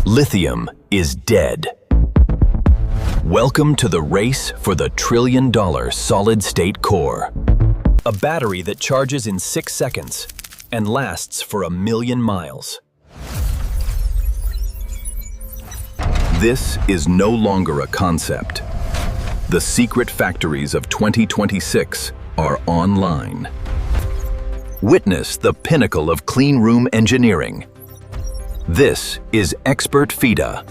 Lithium is dead. Welcome to the race for the trillion-dollar solid-state core. A battery that charges in 6 seconds and lasts for 1,000,000 miles. This is no longer a concept. The secret factories of 2026 are online. Witness the pinnacle of clean room engineering. This is Expert Fida.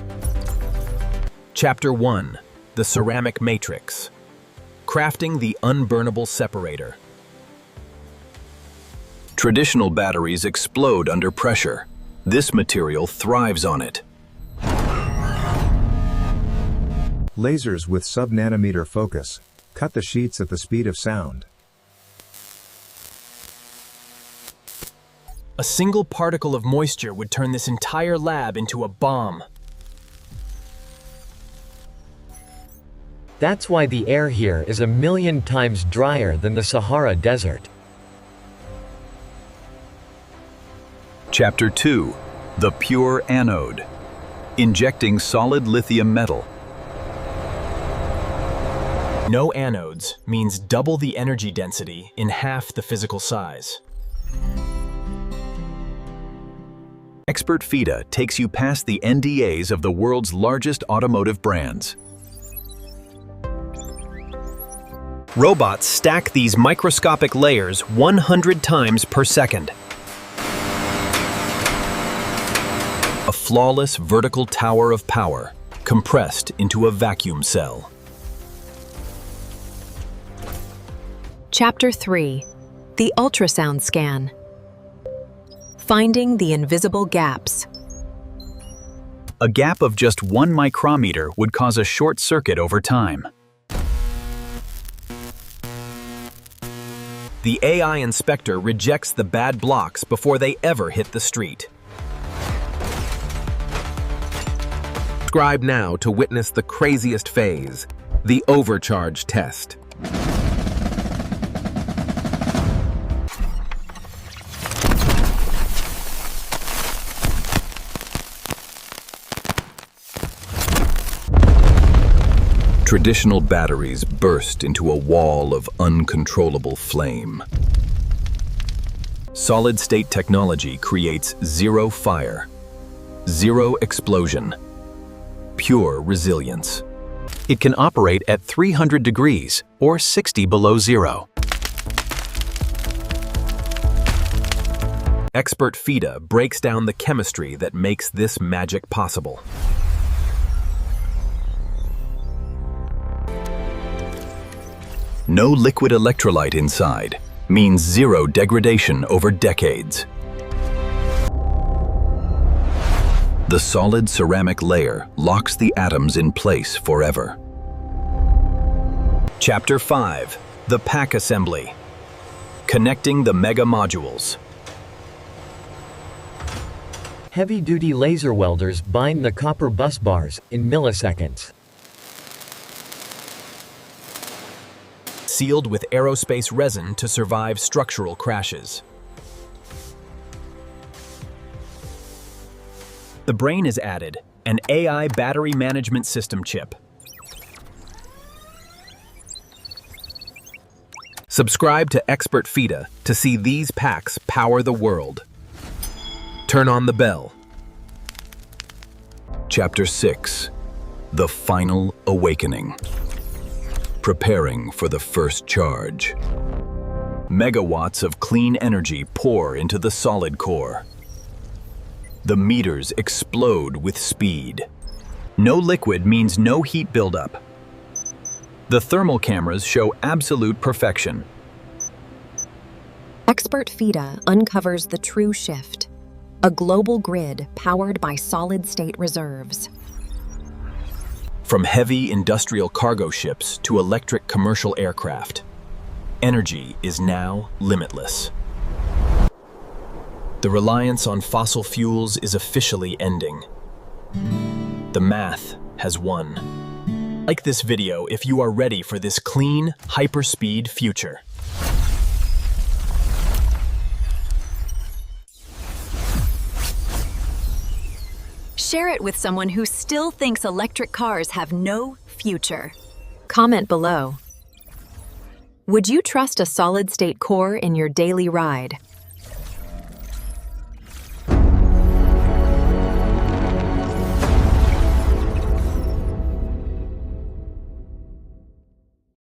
Chapter 1. The Ceramic Matrix. Crafting the Unburnable Separator. Traditional batteries explode under pressure. This material thrives on it. Lasers with sub-nanometer focus cut the sheets at the speed of sound. A single particle of moisture would turn this entire lab into a bomb. That's why the air here is 1,000,000 times drier than the Sahara Desert. Chapter 2. The Pure Anode. Injecting solid lithium metal. No anodes means double the energy density in half the physical size. Expert Fida takes you past the NDAs of the world's largest automotive brands. Robots stack these microscopic layers 100 times per second. A flawless vertical tower of power, compressed into a vacuum cell. Chapter 3. The Ultrasound Scan. Finding the invisible gaps. A gap of just 1 micrometer would cause a short circuit over time. The AI inspector rejects the bad blocks before they ever hit the street. Subscribe now to witness the craziest phase, the overcharge test. Traditional batteries burst into a wall of uncontrollable flame. Solid-state technology creates zero fire, zero explosion, pure resilience. It can operate at 300 degrees or 60 below zero. Expert Fida breaks down the chemistry that makes this magic possible. No liquid electrolyte inside means zero degradation over decades. The solid ceramic layer locks the atoms in place forever. Chapter 5. The Pack Assembly. Connecting the mega modules. Heavy-duty laser welders bind the copper bus bars in milliseconds. Sealed with aerospace resin to survive structural crashes. The brain is added, an AI battery management system chip. Subscribe to Expert Fida to see these packs power the world. Turn on the bell. Chapter 6. The Final Awakening. Preparing for the first charge. Megawatts of clean energy pour into the solid core. The meters explode with speed. No liquid means no heat buildup. The thermal cameras show absolute perfection. Expert Fida uncovers the true shift. A global grid powered by solid-state reserves. From heavy industrial cargo ships to electric commercial aircraft, energy is now limitless. The reliance on fossil fuels is officially ending. The math has won. Like this video if you are ready for this clean, hyperspeed future. Share it with someone who still thinks electric cars have no future. Comment below. Would you trust a solid-state core in your daily ride?